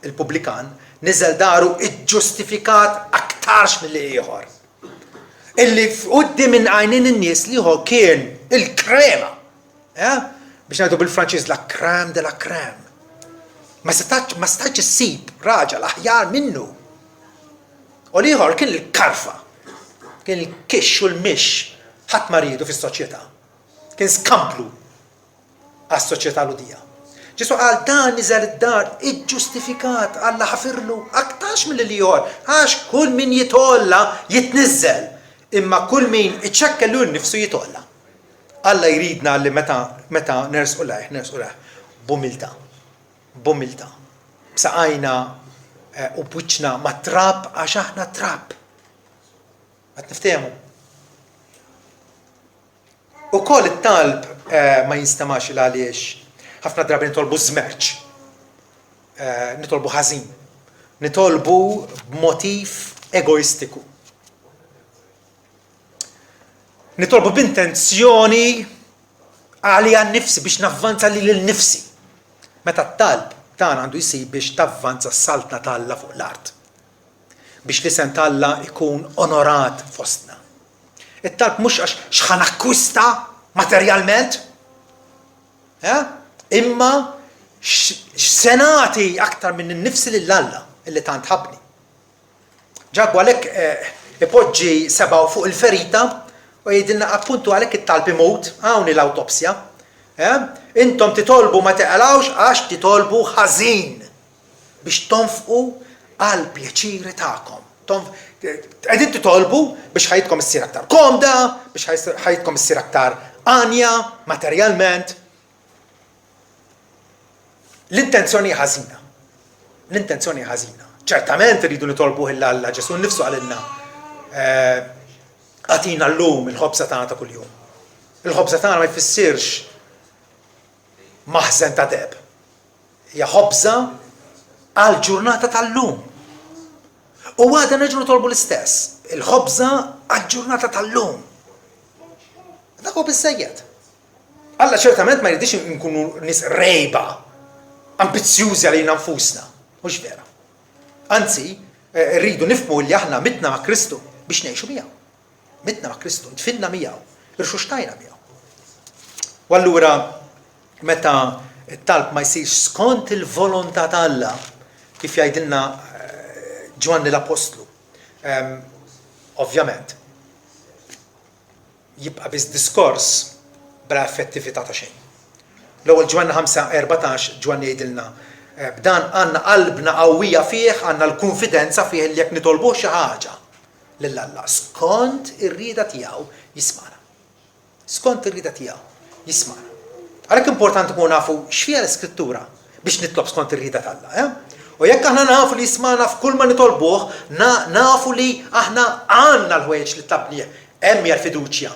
il-pubblikan niżel daru iġġustifikat aktarx mill-ieħor. Illi f'qudiem minn għajnien in-nies li ieħor kien il-krema. Biex ngħidu bil-Franċiż la crème de la crème. Ma stax issib raġel aħjar minnu. U l-ieħor kien il-karfa. Kien il-kix u l-mix ħadd ma riedu fis-soċjetà. Kien skamplu għas-soċjetà ludija. Ġesu qal dan niżel id-dar iġġustifikat Alla ħafirlu aktarx mill-ieħor għax kull min jitolla jitniżżel imma kull min iċċekkellu nnifsu jitolla. Alla jridna li meta nersqu lejh b'umiltà. B'umiltà. B'saqajna u bwiċċna ma' trab għax aħna trab. Qed niftehmu. Ukoll it-talb ma jinstemax il għaliex ħafna drabi nitolbu żmerġ. Nitolbu ħażin. Nitolbu b'motiv egoistiku. Nitolbu b'intenzjoni għalija nnifsi biex navvanza li l-nifsi. Meta t-talb tagħna għandu jsir biex tavvanza s-saltna talla fuq l-art. Biex l-isem talla ikun onorat fostna. It-talb mhux għax x'ħan akkwista materjalment, imma x'senati aktar minn innifsi lill-Alla illi tant ħabni. Ġabu għalhekk ipoġġi sebaw fuq il-ferita u jgħidilna appuntu għalhekk it-talb imut, hawn l-awtopsja. Intom titolbu ma teqalawx għax titolbu ħażin biex tonfqu għal pjaċiri tagħkom. Qegħdin titolbu biex ħajtkom issir aktar komda, biex ħajtkom issir aktar għanja materjalment. L-intenzjoni ħażina. L-intenzjoni ħażina. Ċertament iridu nitolbu ħilla Ġesu nnifsu għalilna għatina llum il-ħobża tagħna ta' kuljum. Il-ħobża tagħna ma jfissirx maħżen ta' deb. Hija ħobża għal ġurnata tal-lum. U għadha neġu nitolbu l-istess. Il-ħobża għal ġurnata tal-lum. Dak huwa biżżejjed. Alla ċertament ma jridix nkunu nies rejba, ambizzjużi għalina nfusna. Mhux vera. Anzi, rridu nifhmu li aħna mitna ma' Kristu biex ngħixu miegħu. Mitna ma' Kristu, tfidna miegħu, irxuxtajna miegħu. U allura meta t-talb ma jsirx skont il-volontà ta' Alla, kif jgħidilna Ġwanni l-Apostlu, ovvjament, jibqa' biss diskors bla effettività ta' xejn. L-ewwel Ġwanni 5:14 Ġwanni jgħidilna b'dan għandna qalbna qawwija fih, għandna l-konfidenza fih li jekk nitolbu xi ħaġa lill-Alla skont ir-rieda tiegħu jismana. Skont ir-rieda tiegħu jismana. Għalhekk importanti nkunu nafu x'fiha l-Iskrittura biex nitlob skont ir-rieda tal-Alla. U jekk aħna nafu li jismana f'kull ma nitolbuh, nafu li aħna għandna l-ħwejjeġ li tlabni hemm hija l-fiduċja.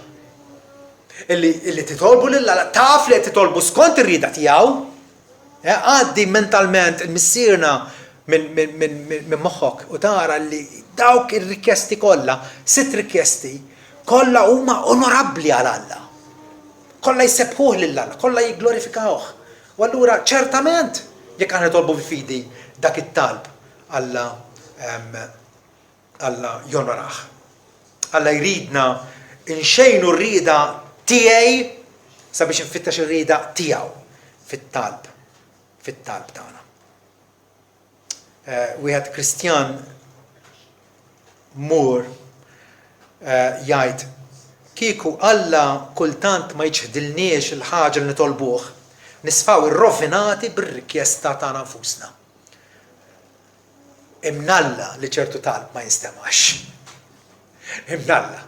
Illi titolbu lill-Alla, taf li qed titolbu skont ir-rieda tiegħu, għaddi mentalment il-missierna minn moħħok u tara li dawk ir-rikjesti kollha, 6 rikjesti, kollha huma onorabbli għal Alla. Kollha jsebħuh lill-Alla, kollha jigglorifikawh. U allura ċertament jekk aħna nitolbu fidi dak it-talb Alla jonorah. Alla jridna inxejnu r-rieda tiegħi sabiex infittex ir-rieda tiegħu fit-talb tagħna. Wieħed Kristjan Moore jgħid kieku Alla kultant ma jiġħdilniex il-ħaġa li nitolbuh, nisfaw irrovinati bir-rikjesta tagħna nfusna. Imnalla li ċertu talb ma jinstemax. Imnalla.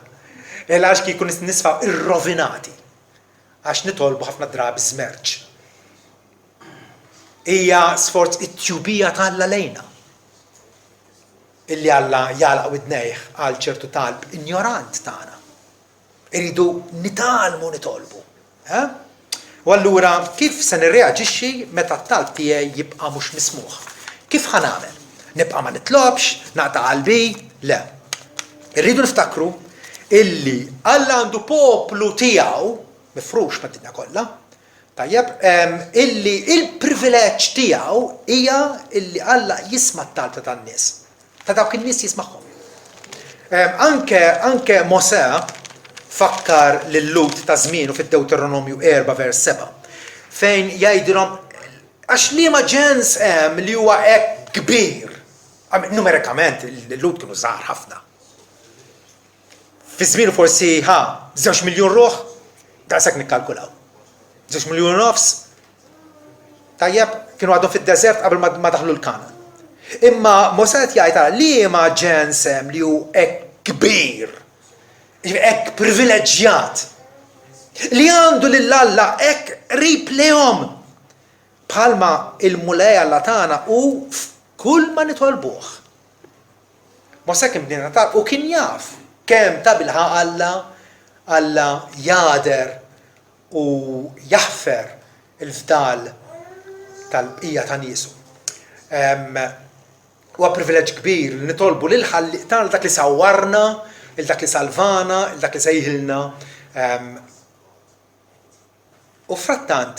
Għax kieku nisfaw irrovinati għax nitolbu ħafna drabi żmerġ. Hija sforz it-tjubija ta' Alla lejna. Illi Alla jalaq widnejh għal ċertu talb ignorant tagħna. Iridu nitalmu nitolbu. U allura kif se nirreaġixxi meta t-talb tiegħi jibqa' mhux mismuħ? Kif ħanagħmel? Nibqa' ma nitlobx, naqta' qalbi? Le. Irridu niftakru illi Alla għandu poplu tiegħu mifrux mad-dinja kollha. Tajjeb, illi il-privileġġ tiegħu hija illi Alla jisma' t-talb tan-nies. Ta' dawk in-nies jismagħhom. Anke Mosè fakkar lil-Lut ta' żmienu fid-Deuteronomju 4:7 fejn jgħidilhom għax liema ġens hemm li huwa hekk kbir. Numerikament il-Lut kienu żgħar ħafna. Fi żmienu forsi 2 miljun ruħ, daqshekk nikkalkulaw. 2 miljun nofs. Tajjeb, kienu għadhom fid-deżert qabel ma daħlu l-Kanan. Imma Mosè jgħid liema ġens hemm li hu hekk kbir. Hekk privileġġjat. Li għandu lill-Alla hekk qrib lehom. Bħalma il-mulej Alla tagħna hu kull ma nitolbuh. Mosek bdejna nitolbu u kien jaf kemm ta' bilħa Alla jader u jaħfer il-fdal tal-bqija ta' niesu. Huwa privileġġ kbir li nitolbu lil ħalliq tagħna dak li sawwarna, il dak li salvana, il dak li sejħilna. U frattant,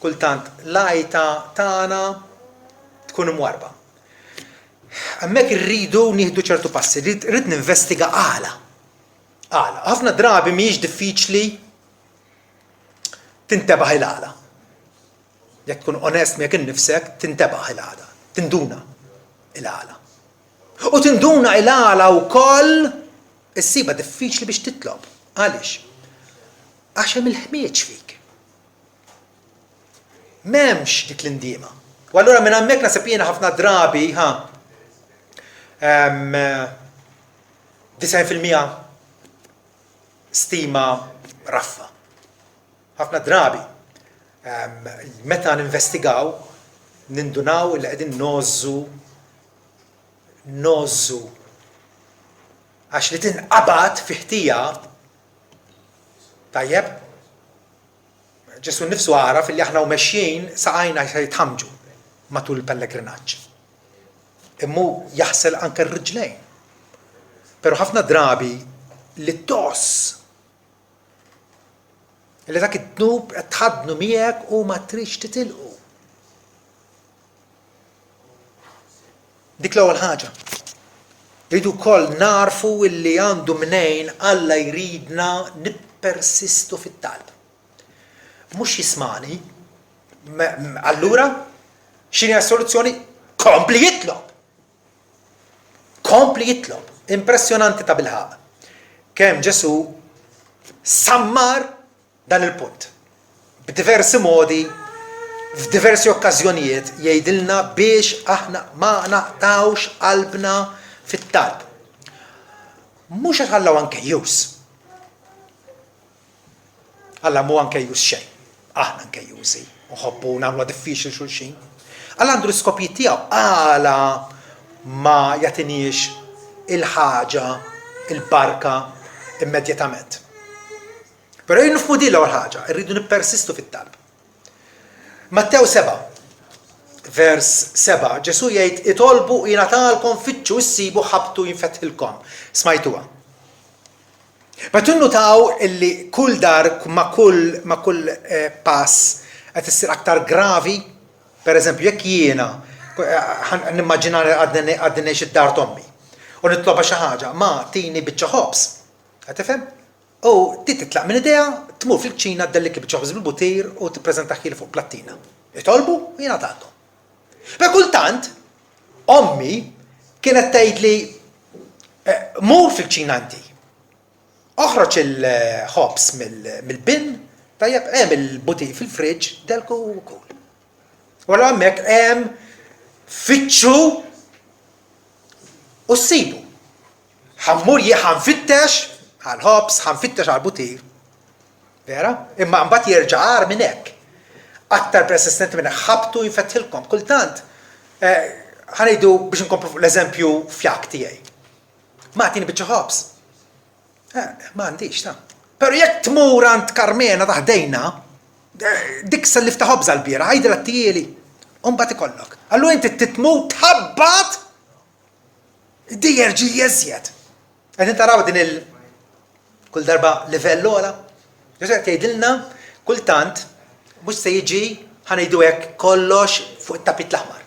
kultant l-għajta tagħna tkun imwarba. Hemmhekk irridu nieħdu ċertu passi, rrid ninvestiga għala. Ħafna drabi mhijiex diffiċli tintebaħ il-għala. Jekk tkun onest miegħek innifsek, tintebaħ il-għala, tinduna il-għala. U tinduna il-għala wkoll issiba diffiċli biex titlob. Għaliex? Għax hemm il-ħmieġ fik. M'hemmx dik l-indiema. U allura minn hemmhekk nasib jiena ħafna drabi 90% stima raffa. Ħafna drabi meta ninvestigaw, nindunaw li qegħdin nozzu għax li tinqabad fi ħtija tajjeb. Ġesu nnifsu għaraf li aħna u mexjin saqajna jitħamġu matul il-pellegrinaġġ. Immu jaħsel anke r-riġlejn. Però ħafna drabi li toss li dak id-dnub qed tħaddnu miegħek u ma trix titilqu. Dik l-ewwel ħaġa. Rridu wkoll narfu illi għandu mnejn Alla jridna nippersistu fit-talb. Mhux jismani, allura x'inhi s-soluzzjoni? Kompli jitlob. Kompli jitlob. Impressjonanti ta' bilħaq. Kemm Ġesu sammar dan il-punt. B'diversi modi, f'diversi okkażjonijiet jgħidilna biex aħna ma naqtawx qalbna fit-talb. Mhux qed Alla nkejjus. Alla mhu nkejjus xejn. Aħna nkejjusi, nħobbu nagħmlu diffiċli xulxin. Alla għandu l-iskopijiet tiegħu, Alla ma jagħtinix il-ħaġa, il-barka immedjatament. Però nifhmu din l-ewwel ħaġa, rridu nippersistu fit-talb. Mattew 7, vers 7, Ġesu jgħid itolbu jingħatalkom fittxu issibu ħabtu jinfetħilkom. Smajtuha. Meta nnutaw illi kull dar ma kull pass qed issir aktar gravi, pereżempju jekk jiena nimmaġina għaddi ngħix id-dar Tommi u nitloba xi ħaġa, ma tini biċċa ħobs. Qed tifhem? U titlaq minn idea tmur fil-kċina ddellik biċċa ħobs bil-butir u tippreżentaħ fuq plattina. Itolbu jiena tagħhom. Ma kultant ommi kienet tgħidli mur fil-kċina inti. Oħroġ il-ħobs mill-bin, tajjeb hemm il-butir fil-friġġ delku wkoll. Wara hemmhekk hemm fittxu u ssibu. Ħammur ħanfittex għal-ħobs, ħanfittex għal-butir. Vera? Imma mbagħad jerġa' għar minn hekk. Aktar persistenti minn hekk ħabtu jinfetħilkom. Kultant ħanejdu biex nkomplu l-eżempju fjak tiegħi. Ma tini biċċa ħobs. Ma għandix ta'. Però jekk tmur għand Karmena taħdejna, dik sellifta ħobża l-biera, ħajdilha t-tieli. Mbagħad ikollok. Allura inti titmur tħabbat di jerġi jeżjed. Qed taraw din kull darba livell ola. Ġesu qed jgħidilna kultant mhux se jiġi ħanejdu hekk kollox fuq it-tapit l-aħmar.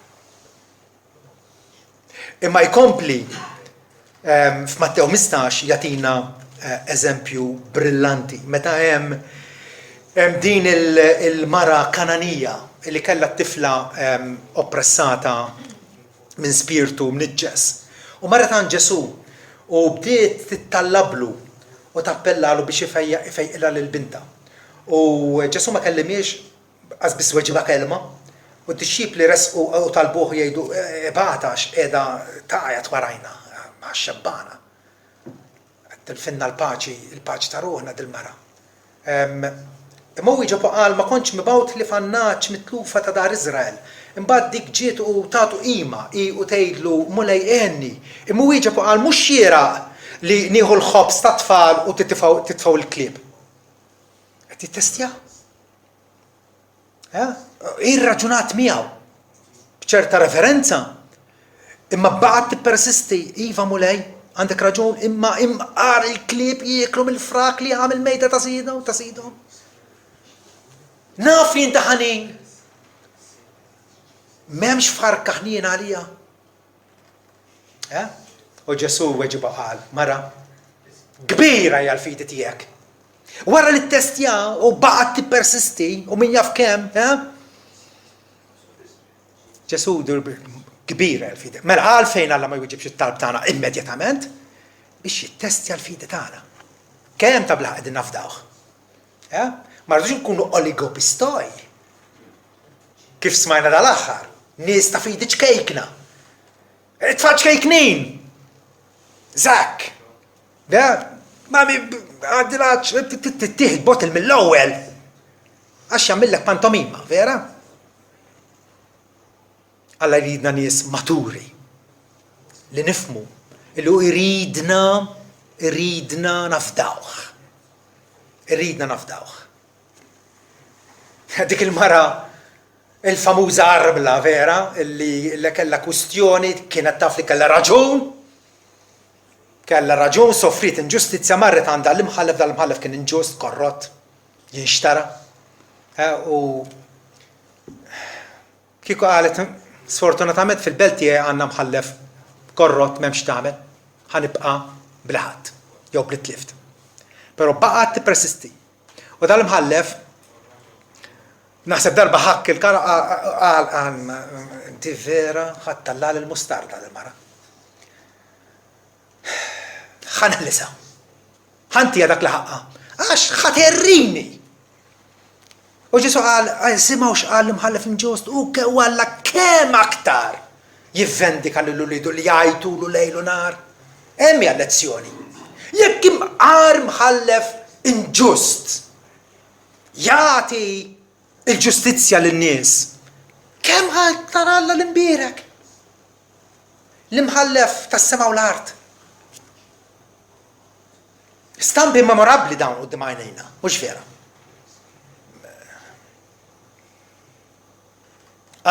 Imma jkompli f'Mattew 15 jagħtina eżempju brillanti. Meta hemm din il-mara Kananija li kellha t-tifla oppressata minn spiritu mniġġes. U marret għand Ġesu u bdiet tittallablu u tappellalu biex ifejqilha lil-binta. U Ġesu ma kellimiex qas biss weġiba kelma u d-disċipli resqu u talbuh jgħidu batax qiegħda taqgħet warajna ma' xabbana. Tilfinna il-paċi ta' ruħna dil-mara. Imma wieġeb qal ma kontx mibgħut li fannaċ mitlufa ta' dar Iżrael. imbagħad dik ġiet u tagħtu qima u tgħidlu mulej għenni. Imma wieġeb qal mhux xieraq li nieħu l-ħobs ta' tfal u titfgħu l-klieb. Qed tittestja? Irraġunat miegħu b'ċerta referenza. Imma baqgħet tippersisti, iva mulej, għandek raġun, imma imqar il-klieb jieklu mill-frak li għamil mejda ta' sidhom. Naf li inta ħanin. M'hemmx farka ħnien għalija. U Ġesu weġiba qal, mara, kbira hija l-fidi tiegħek. Wara li ttestja u baqgħet tippersisti u min jaf kemm, Ġesu kbira l-fidi. Mela għalfejn Alla ma jwieġibx it-talb tagħna immedjatament biex jittestja l-fidi tagħna. Kemm ta' blaħ qegħdin nafdawh. Ma rridux nkunu oligopistoj. Kif smajna dal-aħħar, nies ta' fidi ċkejkna. Tfal ċkejknin. Zak. Ma għaddilax, tittieħed botel mill-ewwel. Għax jagħmilek pantomima, vera? Alla jridna nies maturi li nifmu illi iridna nafdawh. Iridna nafdawh. Dik il-mara il-famuża arbla, vera, illi kellha kwistjoni kienet taf li kellha raġun. Kellha raġun, soffrit inġustizzja, marret għandha l-imħallef, dal-imħallef kien inġust, korrott, jinxtara. U kieku qalet, sfortunatament fil-belt tiegħi għandna mħallef korrott m'hemmx tagħmel, ħanibqa' bl-ħadd jew bl-tlift. Però baqgħet tippersisti. U dal-imħallef naħseb darba ħakk il-kara qal inti vera ħadd tallal il-mustarda dil-mara. Ħanħlisa. Ħanti dak li ħaqqa. Għax ħaterrini. U Ġesu qal, simgħu x'qal l-imħallef inġust u Alla kemm aktar jivvendika lilu li jgħidulu lejlu nar. Hemm hija lezzjoni. Jekk imqar mħallef inġust jagħti il-ġustizzja lin-nies, kemm ħaltar Alla l-imbierek? L-imħallef tas-sema u l-art. Stampi memorabbli dawn quddiem għajnejna, mhux vera.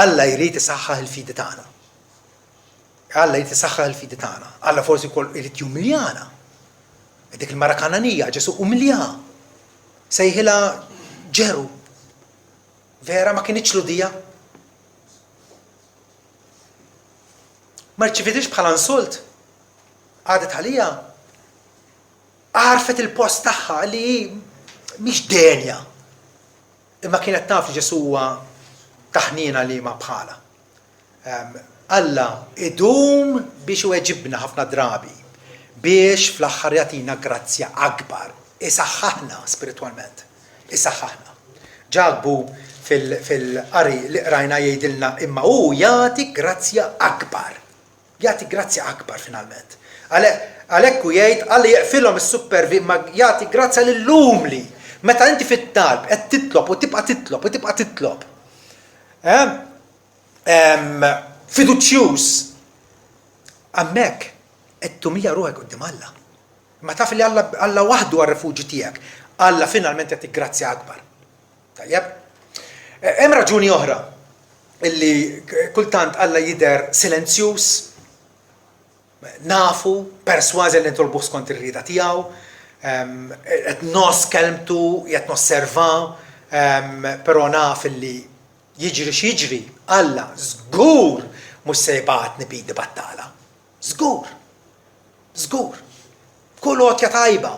Alla jrid isaħħaħ il-fidi tagħna. Alla jrid isaħħaħ il-fidi tagħna. Alla forsi wkoll irid jumiljana. Dik il-mara Kananija Ġesu umilja. Sejħilha ġeru. Vera ma kienitx ludija. Ma rċivitix bħala insult. Għadet għalija. Għarfet il-post tagħha li mhix denja. Imma kienet taf li Ġesu huwa taħnina li ma bħala. Alla idum biex iweġibna ħafna drabi biex fl-aħħar jagħtina grazzja akbar. Isaħħaħna spiritualment. Isaħħaħna. Ġagbu fil-qari li qrajna jgħidilna imma hu jagħti grazzja akbar. Jagħti grazzja akbar finalment. Għalhekk hu jgħid Alla jeqfilhom is-supervi ma jagħti grazzja lill-umli. Meta inti fit-talb qed titlob u tibqa' titlob u tibqa' titlob. Fiduċjuż. Hemmhekk qed tumilja ruħek quddiem Alla. Ma taf li Alla waħdu għar-refuġi tiegħek. Alla finalment qed grazzja akbar. Tajjeb? Hemm raġuni oħra illi kultant Alla jidher silenzjuż, nafu, persważi li ntolbuh skont ir-rieda tiegħu, qed nos kelmtu, qed nosservaw, però naf illi jiġri x'jiġri, Alla żgur mhux se jibgħatni bidi battala. Żgur. Żgur. Kull għotja tajba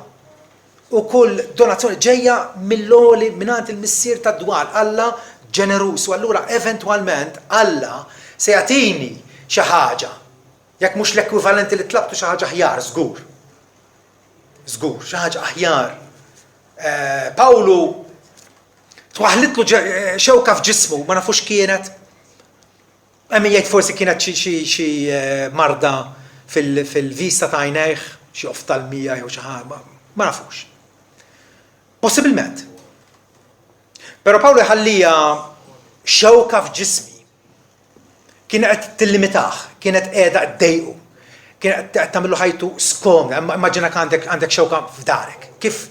u kull donazzjoni ġejja mill-għoli mingħand il-missier tad-dwar. Alla ġenerus u allura eventwalment Alla se jagħtini xi ħaġa. Jekk mhux l-ekwivalenti li tlabtu xi ħaġa aħjar, żgur. Żgur, xi ħaġa aħjar. Pawlu twaħlitlu xewka f'ġismu, ma nafux kienet. Hemm jgħid forsi kienet xi marda fil-vista ta' għajnejh, xi oftalmija jew xi ħaġa, ma nafux. Possibilment. Però Pawlu jħallija xewka f'ġismi. kienet qed tillimitaħ, kienet qiegħda ddejqu, kienet qed tagħmlu ħajtu skom, immaġina għandek xewka f'darek. Kif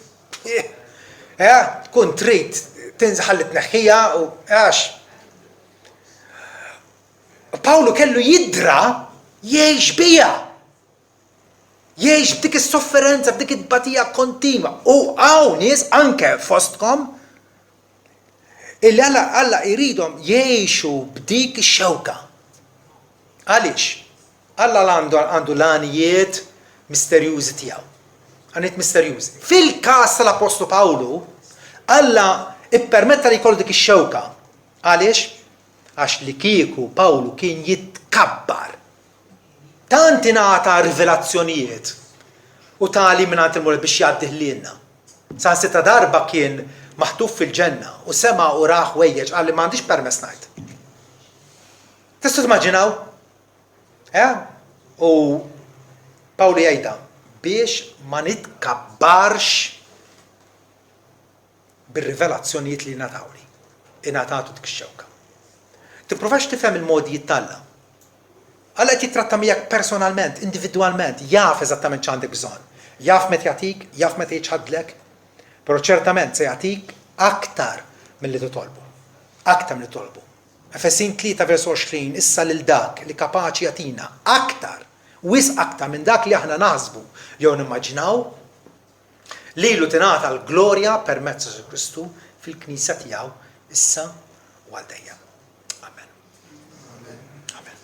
tkun trid tinżaħal tneħħija u għax. Pawlu kellu jidra jgħix biha. Jgħix b'dik is-sofferenza, b'dik it-batija kontinwa. U hawn nies anke fostkom illi Alla jridhom jgħixu b'dik ix-xewka. Għaliex? Alla għandu l-għanijiet misterjużi tiegħu. Għanijiet misterjużi. Fil-każ tal-Apostlu Pawlu, Alla ippermetta li jkollu dik ix-xewka. Għaliex? Għax li kieku Pawlu kien jitkabbar. Tant ingħata rivelazzjonijiet u tali mingħand il-Mur biex jgħaddih lilna. Sansita darba kien maħtuf fil-ġenna u sema u raħ wejjeġ għalli m'għandix permess ngħid. Tistgħu timmaġinaw? U Pawlu jgħidha biex ma nitkabbarx bir-rivelazzjonijiet li ngħatawli. Ingħatatu dik ix-xewka. Tippruvax tifhem il-modi jittalla. Alla qed jitratta miegħek personalment, individwalment, jaf eżattament x'għandek bżonn. Jaf meta jagħtik, jaf meta jiġħadlek, però ċertament se jagħtik aktar milli titolbu. Aktar milli titolbu. Efesin 3:20 issa lil dak li kapaċi jagħtina aktar, wisq aktar minn dak li aħna naħsbu jew nimmaġinaw lilu tingħata l-glorja permezz ta' Kristu fil-Knisja tiegħu issa u għal dejjem. Amen. Amen.